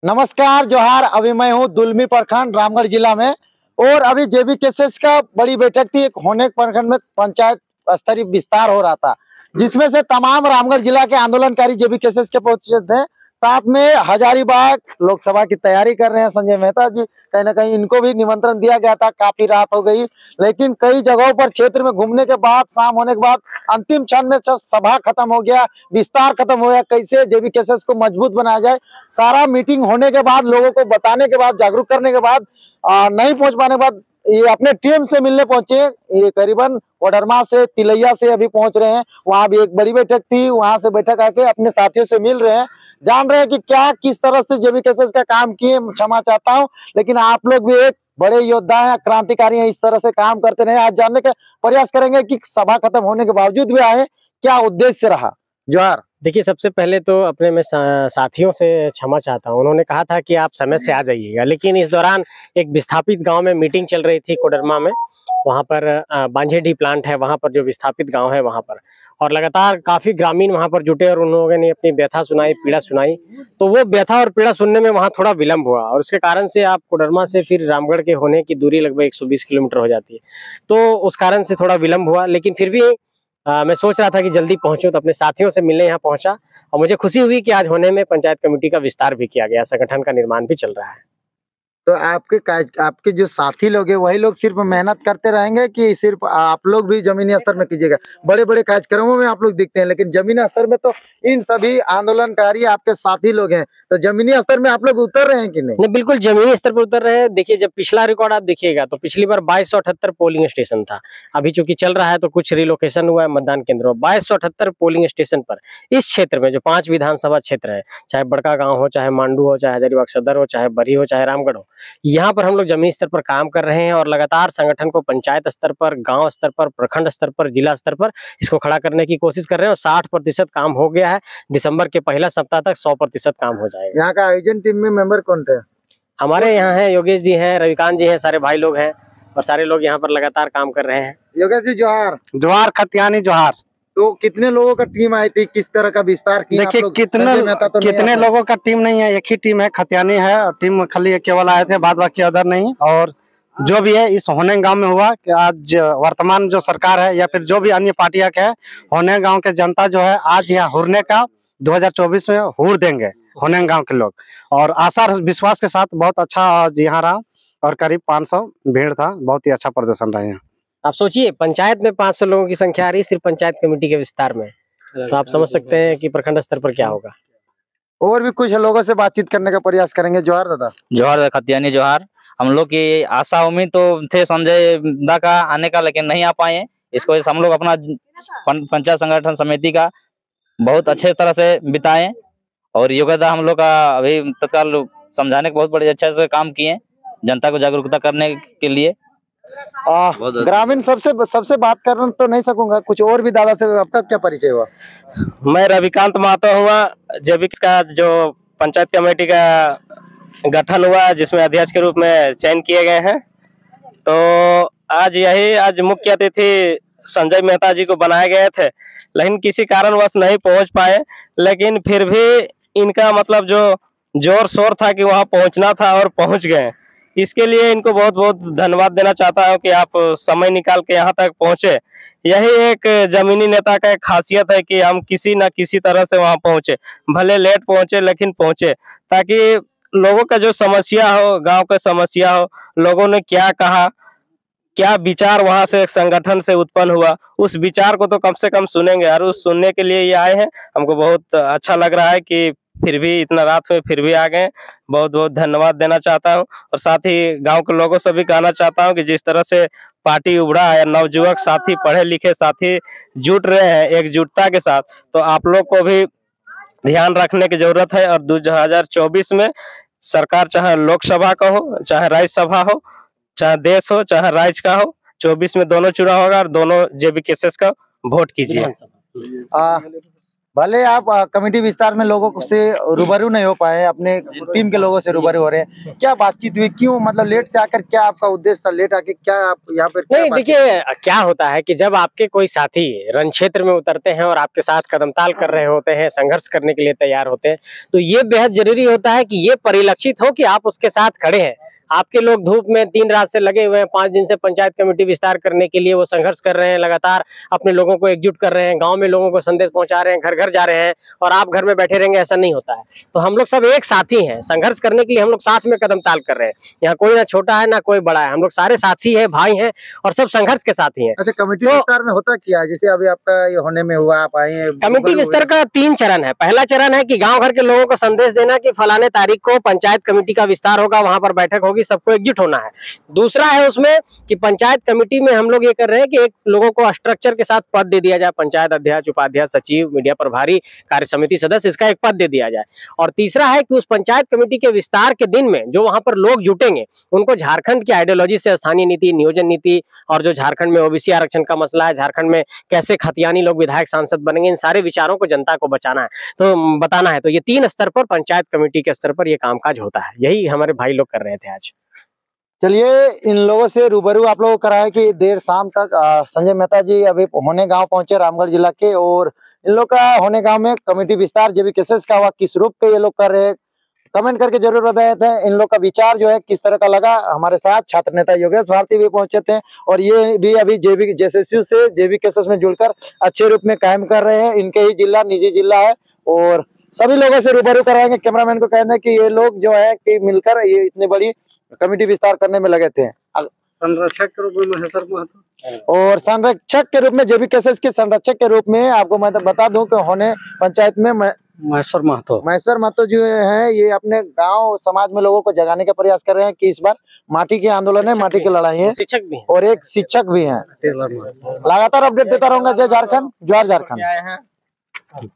नमस्कार जोहार। अभी मैं हूँ दुलमी प्रखंड रामगढ़ जिला में और अभी जेबीकेएसएस का बड़ी बैठक थी। एक होने प्रखंड में पंचायत स्तरीय विस्तार हो रहा था, जिसमें से तमाम रामगढ़ जिला के आंदोलनकारी जेबीकेएसएस के पहुंचे थे। साथ में हजारीबाग लोकसभा की तैयारी कर रहे हैं संजय मेहता जी, कहीं ना कहीं इनको भी निमंत्रण दिया गया था। काफी रात हो गई, लेकिन कई जगहों पर क्षेत्र में घूमने के बाद शाम होने के बाद अंतिम क्षण में सब सभा खत्म हो गया, विस्तार खत्म हो गया। कैसे जेबीकेएसएस को मजबूत बनाया जाए, सारा मीटिंग होने के बाद, लोगों को बताने के बाद, जागरूक करने के बाद, नहीं पहुंच पाने के बाद ये अपने टीम से मिलने पहुंचे। ये करीबन कोडरमा से तिलैया से अभी पहुंच रहे हैं। वहां भी एक बड़ी बैठक थी, वहां से बैठक आके अपने साथियों से मिल रहे हैं, जान रहे हैं कि क्या किस तरह से जेबीकेएसएस का काम किए। क्षमा चाहता हूं, लेकिन आप लोग भी एक बड़े योद्धा हैं, क्रांतिकारी हैं, इस तरह से काम करते रहे। आज जानने का प्रयास करेंगे कि सभा खत्म होने के बावजूद भी आए, क्या उद्देश्य रहा। जोहार। देखिए, सबसे पहले तो अपने मैं साथियों से क्षमा चाहता हूं। उन्होंने कहा था कि आप समय से आ जाइएगा, लेकिन इस दौरान एक विस्थापित गांव में मीटिंग चल रही थी कोडरमा में। वहां पर बांझेडी प्लांट है, वहां पर जो विस्थापित गांव है वहां पर, और लगातार काफी ग्रामीण वहां पर जुटे और उन लोगों ने अपनी व्यथा सुनाई, पीड़ा सुनाई। तो वो व्यथा और पीड़ा सुनने में वहां थोड़ा विलंब हुआ, और उसके कारण से आप कोडरमा से फिर रामगढ़ के होने की दूरी लगभग 120 किलोमीटर हो जाती है। तो उस कारण से थोड़ा विलंब हुआ, लेकिन फिर भी मैं सोच रहा था कि जल्दी पहुंचूं, तो अपने साथियों से मिलने यहाँ पहुंचा। और मुझे खुशी हुई कि आज होने में पंचायत कमेटी का विस्तार भी किया गया, संगठन का निर्माण भी चल रहा है। तो आपके जो साथी लोग हैं वही लोग सिर्फ मेहनत करते रहेंगे कि सिर्फ आप लोग भी जमीनी स्तर में कीजिएगा। बड़े बड़े कार्यक्रमों में आप लोग दिखते हैं, लेकिन जमीनी स्तर में तो इन सभी आंदोलनकारी आपके साथी लोग हैं। तो जमीनी स्तर में आप लोग उतर रहे हैं कि नहीं? नहीं, बिल्कुल जमीनी स्तर पर उतर रहे हैं। देखिए, जब पिछला रिकॉर्ड आप देखिएगा तो पिछली बार 2278 पोलिंग स्टेशन था। अभी चूंकि चल रहा है तो कुछ रिलोकेशन हुआ है मतदान केंद्रों। 2278 पोलिंग स्टेशन पर इस क्षेत्र में जो 5 विधानसभा क्षेत्र है, चाहे बड़का गांव हो, चाहे मांडू हो, चाहे हजारीबाग सदर हो, चाहे बरी हो, चाहे रामगढ़ हो, यहाँ पर हम लोग जमीनी स्तर पर काम कर रहे हैं और लगातार संगठन को पंचायत स्तर पर, गाँव स्तर पर, प्रखंड स्तर पर, जिला स्तर पर इसको खड़ा करने की कोशिश कर रहे हैं। और 60% काम हो गया है। दिसंबर के पहला सप्ताह तक 100% काम हो जाएगा। यहाँ का आयोजन टीम में मेंबर कौन थे? हमारे यहाँ है योगेश जी हैं, रविकांत जी हैं, सारे भाई लोग हैं और सारे लोग यहाँ पर लगातार काम कर रहे हैं। योगेश जी जोहार। जोहार खतियानी जोहार। तो कितने लोगों का टीम आई थी, किस तरह का विस्तार किया? देखिए, कितने लोगों का टीम नहीं है, एक ही टीम है, खतियानी है। और टीम खाली केवल आए थे, बाद बाकी अदर नहीं। और जो भी है इस होने गांव में हुआ कि आज वर्तमान जो सरकार है या फिर जो भी अन्य पार्टियां है, होने गांव के जनता जो है आज यहाँ हुरने का 2024 में हुर देंगे होने गांव के लोग। और आशा विश्वास के साथ बहुत अच्छा आज यहाँ रहा और करीब 500 भीड़ था। बहुत ही अच्छा प्रदर्शन रहा यहाँ। आप सोचिए, पंचायत में 500 लोगों की संख्या आ रही है सिर्फ पंचायत कमेटी के विस्तार में, तो आप समझ सकते हैं कि प्रखंड स्तर पर क्या होगा। और भी कुछ लोगों से बातचीत करने का प्रयास करेंगे। जोहार दादा। जोहार खतियानी जोहार। हम लोग की आशा उम्मीद तो थे संजय दा का आने का, लेकिन नहीं आ पाए। इसको वजह से हम लोग अपना पंचायत संगठन समिति का बहुत अच्छे तरह से बिताए और योगदान हम लोग का अभी तत्काल समझाने के बहुत बड़े अच्छे से काम किए, जनता को जागरूकता करने के लिए। ग्रामीण सबसे बात करना तो नहीं सकूंगा, कुछ और भी दादा से आपका क्या परिचय हुआ? मैं रविकांत महतो हुआ। जेबीकेएसएस का जो पंचायत कमेटी का गठन हुआ, जिसमें अध्यक्ष के रूप में चयन किए गए हैं। तो आज मुख्य अतिथि संजय मेहता जी को बनाए गए थे, लेकिन किसी कारणवश नहीं पहुंच पाए। लेकिन फिर भी इनका मतलब जो जोर शोर था कि वहां पहुंचना था और पहुंच गए। इसके लिए इनको बहुत बहुत धन्यवाद देना चाहता हूं कि आप समय निकाल के यहाँ तक पहुंचे। यही एक जमीनी नेता का एक खासियत है कि हम किसी न किसी तरह से वहां पहुंचे, भले लेट पहुंचे लेकिन पहुंचे, ताकि लोगों का जो समस्या हो, गांव का समस्या हो, लोगों ने क्या कहा, क्या विचार वहां से संगठन से उत्पन्न हुआ, उस विचार को तो कम से कम सुनेंगे। और उस सुनने के लिए ये आए हैं। हमको बहुत अच्छा लग रहा है कि फिर भी इतना रात में फिर भी आ गए। बहुत बहुत धन्यवाद देना चाहता हूं और साथ ही गांव के लोगों से भी कहना चाहता हूं कि जिस तरह से पार्टी उभरा है, नवयुवक साथी, पढ़े लिखे साथी जुट रहे हैं एकजुटता के साथ, तो आप लोग को भी ध्यान रखने की जरूरत है। और 2024 में सरकार चाहे लोकसभा का हो, चाहे राज्यसभा हो, चाहे देश हो, चाहे राज्य का हो, 24 में दोनों चुनाव होगा और दोनों जेबीकेएसएस का वोट कीजिए। भले आप कमेटी विस्तार में लोगों से रूबरू नहीं हो पाए, अपने टीम के लोगों से रूबरू हो रहे हैं, क्या बातचीत हुई, क्यों मतलब लेट से आकर, क्या आपका उद्देश्य था, लेट आके क्या आप यहाँ पर नहीं देखिए, क्या होता है कि जब आपके कोई साथी रण क्षेत्र में उतरते हैं और आपके साथ कदमताल कर रहे होते हैं, संघर्ष करने के लिए तैयार होते हैं, तो ये बेहद जरूरी होता है कि ये परिलक्षित हो कि आप उसके साथ खड़े हैं। आपके लोग धूप में 3 रात से लगे हुए हैं, 5 दिन से पंचायत कमेटी विस्तार करने के लिए वो संघर्ष कर रहे हैं, लगातार अपने लोगों को एकजुट कर रहे हैं, गांव में लोगों को संदेश पहुंचा रहे हैं, घर घर जा रहे हैं, और आप घर में बैठे रहेंगे, ऐसा नहीं होता है। तो हम लोग सब एक साथी हैं, संघर्ष करने के लिए हम लोग साथ में कदम ताल कर रहे हैं। यहाँ कोई ना छोटा है ना कोई बड़ा है, हम लोग सारे साथी हैं, भाई हैं, और सब संघर्ष के साथी हैं। अच्छा, कमेटी विस्तार में होता क्या है, जैसे अभी आपका ये होने में हुआ, आप आए हैं, कमेटी विस्तार का 3 चरण है। पहला चरण है कि गांव घर के लोगों को संदेश देना कि फलाने तारीख को पंचायत कमेटी का विस्तार होगा, वहां पर बैठक होगी, सबको एकजुट होना है। दूसरा है उसमें कि पंचायत कमेटी में हम लोग ये कर रहे हैं कि एक लोगों को स्ट्रक्चर के साथ पद दे दिया जाए, पंचायत अध्यक्ष, उपाध्यक्ष, सचिव, मीडिया प्रभारी, कार्य समिति सदस्य, इसका एक पद दे दिया जाए। और तीसरा है कि उस पंचायत कमेटी के विस्तार के दिन में जो वहां पर लोग जुटेंगे, उनको झारखंड की आइडियोलॉजी से स्थानीय नीति, नियोजन नीति, और जो झारखंड में ओबीसी आरक्षण का मसला है, झारखंड में कैसे खतियानी लोग विधायक सांसद बनेंगे, इन सारे विचारों को जनता को बताना है। तो ये 3 स्तर पर, पंचायत कमेटी के स्तर पर ये कामकाज होता है। यही हमारे भाई लोग कर रहे थे आज। चलिए, इन लोगों से रूबरू आप लोगों को कराया कि देर शाम तक संजय मेहता जी अभी होने गांव पहुंचे, रामगढ़ जिला के, और इन लोग का होने गांव में कमेटी विस्तार जेबी केसेस का हुआ, किस रूप पे ये लोग कर रहे हैं, कमेंट करके जरूर बताए थे। इन लोग का विचार जो है किस तरह का लगा। हमारे साथ छात्र नेता योगेश भारती भी पहुंचे थे, और ये भी अभी जेबी जेएसएसयू से जेबी केसेस में जुड़कर अच्छे रूप में कायम कर रहे हैं। इनके ही जिला, निजी जिला है, और सभी लोगों से रूबरू कराएंगे। कैमरामैन को कहना है कि ये लोग जो है कि मिलकर ये इतनी बड़ी कमेटी विस्तार करने में लगे थे। संरक्षक के रूप में महेश्वर महतो, और संरक्षक के रूप में जेबी केसेस के संरक्षक के रूप में आपको मैं बता दूं कि होने पंचायत में महेश्वर महतो जो है, ये अपने गांव समाज में लोगों को जगाने का प्रयास कर रहे हैं कि इस बार माटी के आंदोलन है, माटी की लड़ाई है, शिक्षक भी और एक शिक्षक भी हैं। लगातार अपडेट देता रहूंगा। जय झारखंड, जय झारखंड।